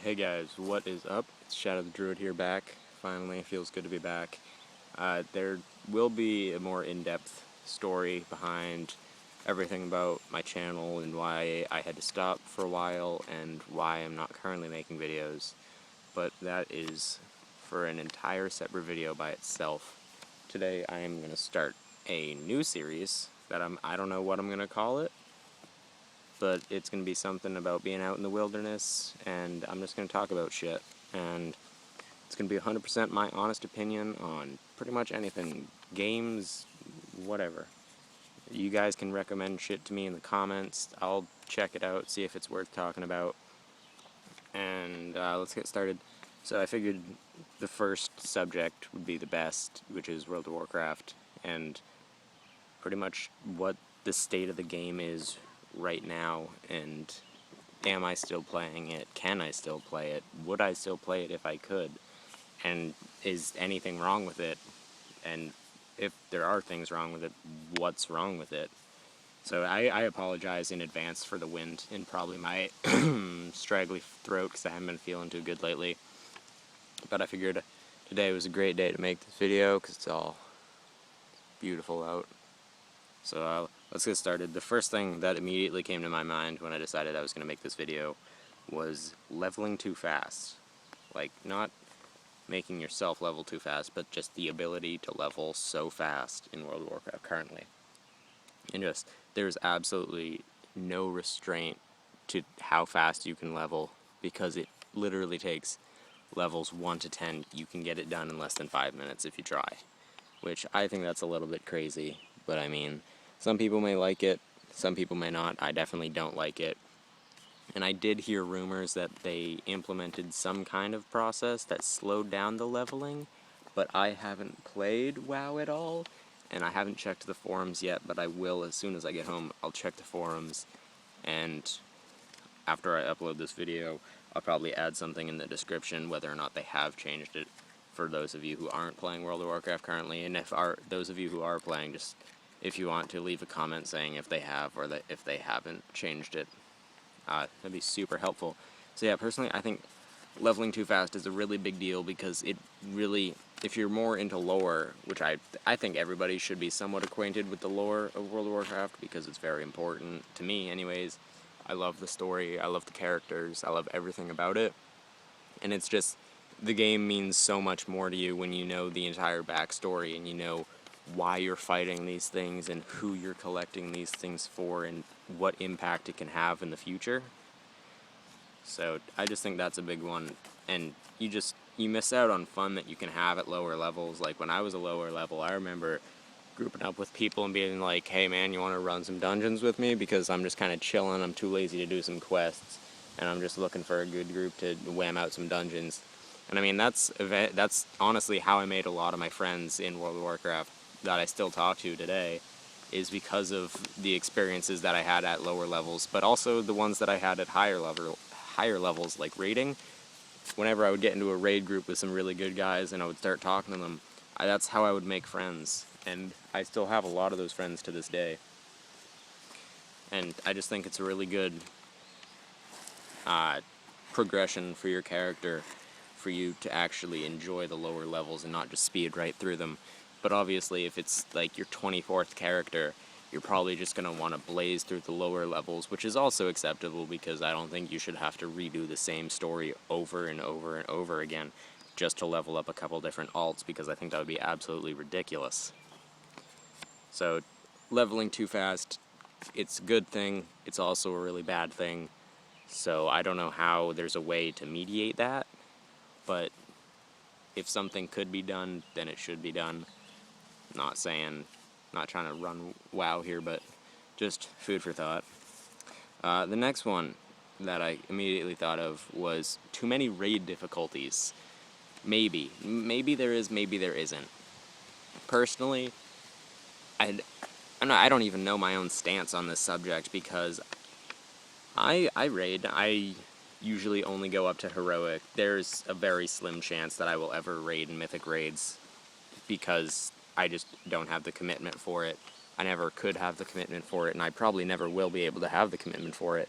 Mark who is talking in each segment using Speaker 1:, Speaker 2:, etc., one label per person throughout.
Speaker 1: Hey guys, what is up? It's Shadow the Druid here back. Finally, feels good to be back. There will be a more in-depth story behind everything about my channel and why I had to stop for a while and why I'm not currently making videos, but that is for an entire separate video by itself. Today I am going to start a new series that I don't know what I'm going to call it, but it's going to be something about being out in the wilderness, and I'm just going to talk about shit, and it's going to be 100% my honest opinion on pretty much anything, games, whatever. You guys can recommend shit to me in the comments, I'll check it out, see if it's worth talking about, and let's get started. So I figured the first subject would be the best, which is World of Warcraft, and pretty much what the state of the game is right now, and am I still playing it? Can I still play it? Would I still play it if I could? And is anything wrong with it? And if there are things wrong with it, what's wrong with it? So I apologize in advance for the wind and probably my straggly throat because I haven't been feeling too good lately. But I figured today was a great day to make this video because it's all beautiful out. So let's get started. The first thing that immediately came to my mind when I decided I was going to make this video was leveling too fast. Like, not making yourself level too fast, but just the ability to level so fast in World of Warcraft currently. And just, there's absolutely no restraint to how fast you can level, because it literally takes levels 1 to 10. You can get it done in less than 5 minutes if you try. Which I think that's a little bit crazy, but I mean, some people may like it, some people may not. I definitely don't like it. And I did hear rumors that they implemented some kind of process that slowed down the leveling, but I haven't played WoW at all, and I haven't checked the forums yet, but I will as soon as I get home. I'll check the forums, and after I upload this video, I'll probably add something in the description whether or not they have changed it for those of you who aren't playing World of Warcraft currently, and those of you who are playing, just if you want to leave a comment saying if they have or if they haven't changed it. That'd be super helpful. So yeah, personally, I think leveling too fast is a really big deal, because it really, if you're more into lore, which I think everybody should be somewhat acquainted with the lore of World of Warcraft, because it's very important to me anyways. I love the story, I love the characters, I love everything about it, and it's just, the game means so much more to you when you know the entire backstory and you know why you're fighting these things and who you're collecting these things for and what impact it can have in the future. So I just think that's a big one, and you miss out on fun that you can have at lower levels. Like when I was a lower level, I remember grouping up with people and being like, hey man, you want to run some dungeons with me? Because I'm just kind of chilling, I'm too lazy to do some quests, and I'm just looking for a good group to wham out some dungeons. And I mean, that's honestly how I made a lot of my friends in World of Warcraft that I still talk to today, is because of the experiences that I had at lower levels, but also the ones that I had at higher levels, like raiding. Whenever I would get into a raid group with some really good guys and I would start talking to them, that's how I would make friends, and I still have a lot of those friends to this day. And I just think it's a really good progression for your character, for you to actually enjoy the lower levels and not just speed right through them. But obviously, if it's like your 24th character, you're probably just going to want to blaze through the lower levels, which is also acceptable, because I don't think you should have to redo the same story over and over and over again just to level up a couple different alts, because I think that would be absolutely ridiculous. So, leveling too fast, it's a good thing, it's also a really bad thing, so I don't know how there's a way to mediate that, but if something could be done, then it should be done. Not trying to run WoW here, but just food for thought. The next one that I immediately thought of was too many raid difficulties. Maybe there is, maybe there isn't. Personally, I don't even know my own stance on this subject, because I raid. I usually only go up to heroic. There's a very slim chance that I will ever raid in mythic raids, because I just don't have the commitment for it. I never could have the commitment for it, and I probably never will be able to have the commitment for it,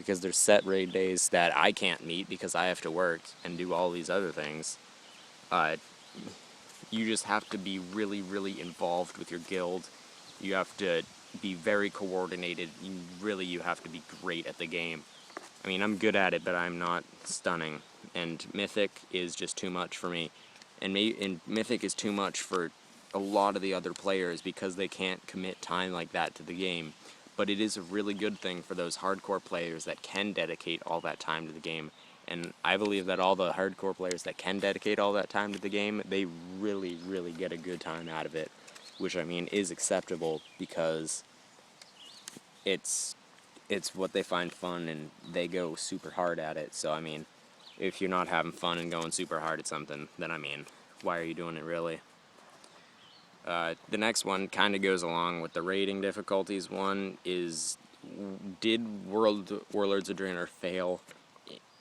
Speaker 1: because there's set raid days that I can't meet because I have to work and do all these other things. Uh, you just have to be really, really involved with your guild. You have to be very coordinated. You have to be great at the game. I mean, I'm good at it, but I'm not stunning. And Mythic is just too much for me. And Mythic is too much for a lot of the other players because they can't commit time like that to the game. But it is a really good thing for those hardcore players that can dedicate all that time to the game. And I believe that all the hardcore players that can dedicate all that time to the game, they really, really get a good time out of it. Which, I mean, is acceptable because it's what they find fun and they go super hard at it. So, I mean, if you're not having fun and going super hard at something, then, I mean, why are you doing it really? The next one kind of goes along with the rating difficulties one is, did Warlords of Draenor fail?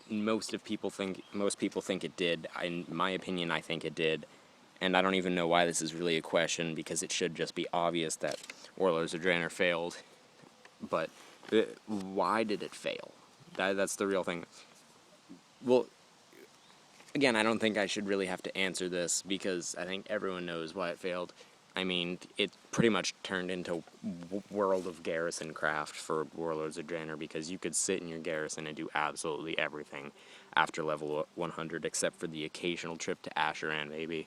Speaker 1: Most people think it did. In my opinion, I think it did. And I don't even know why this is really a question, because it should just be obvious that Warlords of Draenor failed. But why did it fail? That's the real thing. Well, again, I don't think I should really have to answer this, because I think everyone knows why it failed. I mean, it pretty much turned into World of Garrison craft for Warlords of Draenor, because you could sit in your garrison and do absolutely everything after level 100, except for the occasional trip to Asheran, maybe.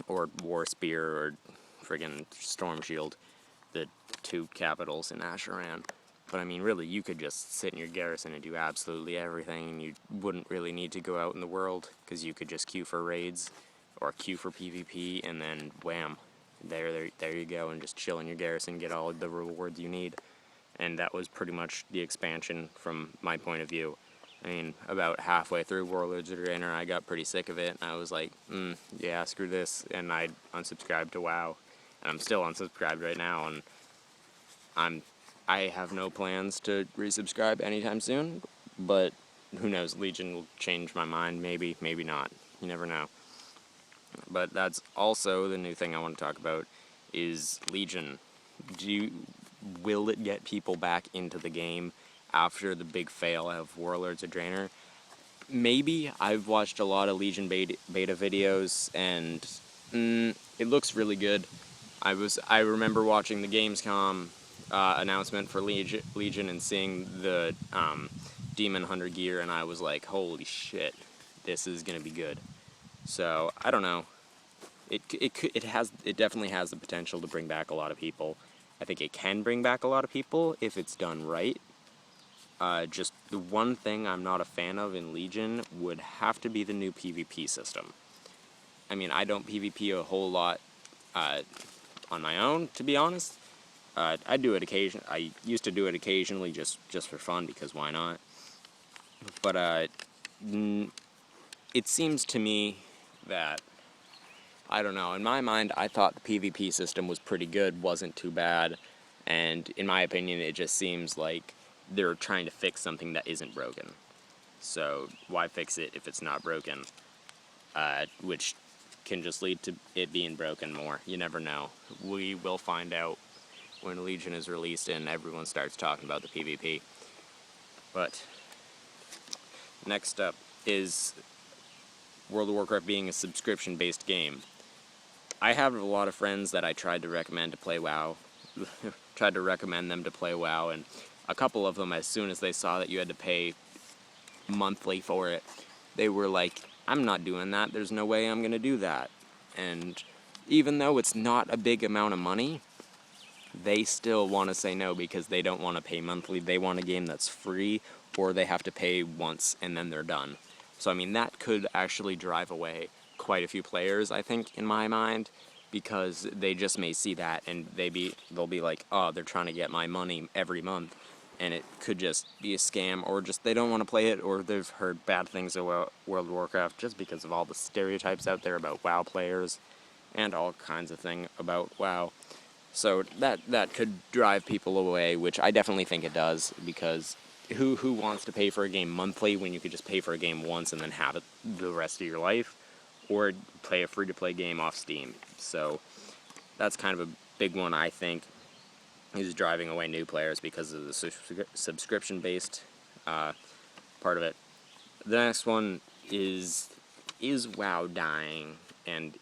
Speaker 1: Or War Spear, or friggin' Storm Shield, the two capitals in Asheran. But I mean, really, you could just sit in your garrison and do absolutely everything, and you wouldn't really need to go out in the world, because you could just queue for raids, or queue for PvP, and then wham, there you go, and just chill in your garrison, get all the rewards you need. And that was pretty much the expansion from my point of view. I mean, about halfway through Warlords of Draenor, I got pretty sick of it, and I was like, yeah, screw this, and I unsubscribed to WoW. And I'm still unsubscribed right now, and I have no plans to resubscribe anytime soon, but who knows, Legion will change my mind, maybe, maybe not. You never know. But that's also the new thing I want to talk about, is Legion. Will it get people back into the game after the big fail of Warlords of Draenor? Maybe. I've watched a lot of Legion beta videos, and it looks really good. I remember watching the Gamescom announcement for Legion and seeing the Demon Hunter gear, and I was like, holy shit, this is gonna be good. So I don't know. It definitely has the potential to bring back a lot of people. I think it can bring back a lot of people if it's done right. Just the one thing I'm not a fan of in Legion would have to be the new PvP system. I mean, I don't PvP a whole lot on my own, to be honest. I do it occasionally. I used to do it occasionally just for fun, because why not? But it seems to me that, I don't know, in my mind, I thought the PvP system was pretty good, wasn't too bad, and in my opinion, it just seems like they're trying to fix something that isn't broken. So why fix it if it's not broken? Which can just lead to it being broken more. You never know. We will find out when Legion is released and everyone starts talking about the PvP. But next up is World of Warcraft being a subscription-based game. I have a lot of friends that I tried to recommend to play WoW, tried to recommend them to play WoW, and a couple of them, as soon as they saw that you had to pay monthly for it, they were like, I'm not doing that, there's no way I'm going to do that. And even though it's not a big amount of money, they still want to say no because they don't want to pay monthly. They want a game that's free, or they have to pay once and then they're done. So I mean, that could actually drive away quite a few players, I think, in my mind, because they just may see that and they'll be like, oh, they're trying to get my money every month, and it could just be a scam, or just they don't want to play it, or they've heard bad things about World of Warcraft just because of all the stereotypes out there about WoW players and all kinds of things about WoW. So that could drive people away, which I definitely think it does, because who wants to pay for a game monthly when you could just pay for a game once and then have it the rest of your life, or play a free-to-play game off Steam? So that's kind of a big one, I think, is driving away new players because of the subscription-based part of it. The next one is WoW dying, and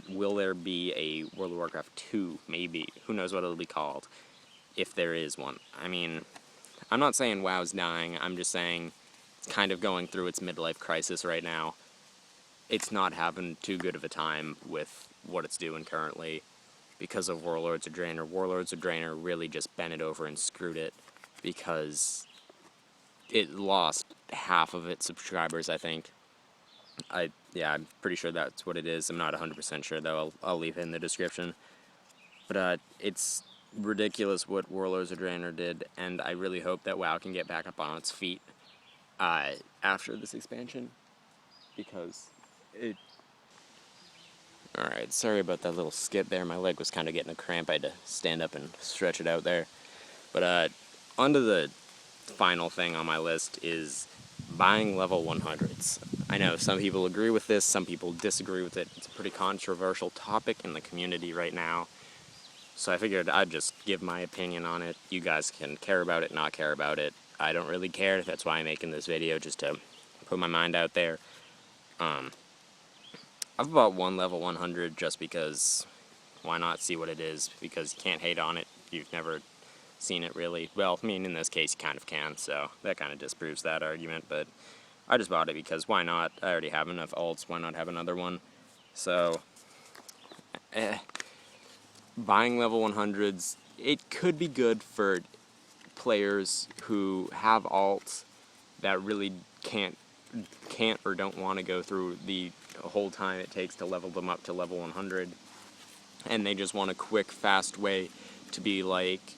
Speaker 1: will there be a World of Warcraft 2? Maybe. Who knows what it'll be called, if there is one. I mean, I'm not saying WoW's dying, I'm just saying it's kind of going through its midlife crisis right now. It's not having too good of a time with what it's doing currently because of Warlords of Draenor. Warlords of Draenor really just bent it over and screwed it because it lost half of its subscribers, I think. Yeah, I'm pretty sure that's what it is. I'm not 100% sure, though. I'll leave it in the description. But it's ridiculous what Warlords of Draenor did, and I really hope that WoW can get back up on its feet after this expansion, because it... Alright, sorry about that little skip there. My leg was kind of getting a cramp. I had to stand up and stretch it out there. But on to the final thing on my list is buying level 100s. I know some people agree with this, some people disagree with it. It's a pretty controversial topic in the community right now. So I figured I'd just give my opinion on it. You guys can care about it, not care about it. I don't really care. That's why I'm making this video, just to put my mind out there. I've bought one level 100 just because, why not see what it is? Because you can't hate on it. You've never seen it really. Well, I mean, in this case, you kind of can, so that kind of disproves that argument, but I just bought it because why not? I already have enough alts, why not have another one? So, buying level 100s, it could be good for players who have alts that really can't or don't want to go through the whole time it takes to level them up to level 100, and they just want a quick, fast way to be like,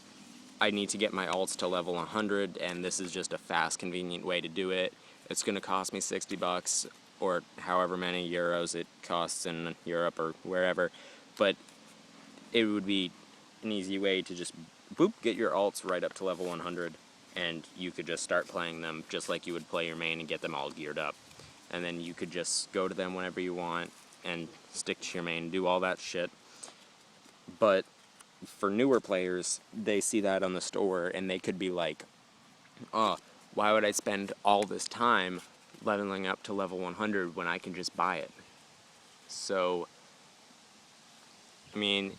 Speaker 1: I need to get my alts to level 100, and this is just a fast, convenient way to do it. It's going to cost me 60 bucks, or however many euros it costs in Europe or wherever, but it would be an easy way to just, boop, get your alts right up to level 100, and you could just start playing them just like you would play your main and get them all geared up. And then you could just go to them whenever you want and stick to your main, do all that shit. But for newer players, they see that on the store and they could be like, oh, why would I spend all this time leveling up to level 100 when I can just buy it? So, I mean,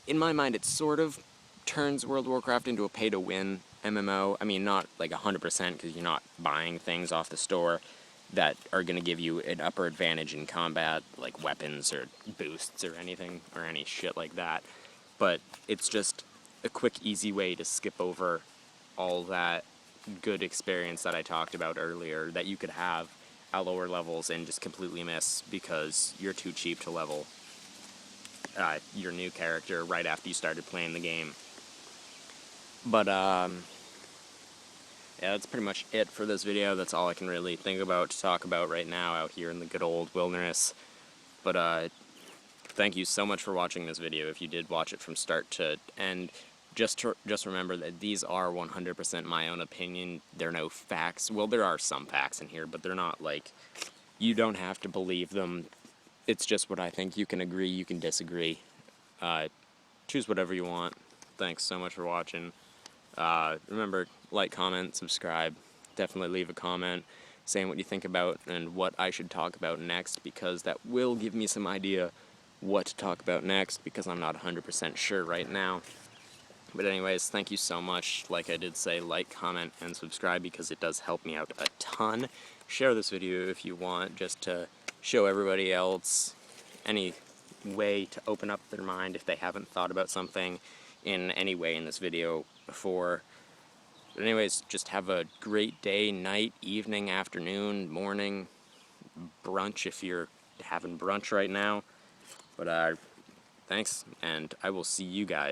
Speaker 1: in my mind, it sort of turns World of Warcraft into a pay-to-win MMO. I mean, not like 100%, because you're not buying things off the store that are going to give you an upper advantage in combat, like weapons or boosts or anything, or any shit like that. But it's just a quick, easy way to skip over all that good experience that I talked about earlier that you could have at lower levels and just completely miss because you're too cheap to level your new character right after you started playing the game. But, yeah, that's pretty much it for this video. That's all I can really think about to talk about right now out here in the good old wilderness. But, thank you so much for watching this video. If you did watch it from start to end, just remember that these are 100% my own opinion. There are no facts. Well, there are some facts in here, but they're not, like, you don't have to believe them. It's just what I think. You can agree, you can disagree. Choose whatever you want. Thanks so much for watching. Remember, like, comment, subscribe. Definitely leave a comment saying what you think about and what I should talk about next, because that will give me some idea what to talk about next, because I'm not 100% sure right now. But anyways, thank you so much. Like I did say, like, comment, and subscribe, because it does help me out a ton. Share this video if you want, just to show everybody else any way to open up their mind if they haven't thought about something in any way in this video before. But anyways, just have a great day, night, evening, afternoon, morning, brunch if you're having brunch right now. But thanks, and I will see you guys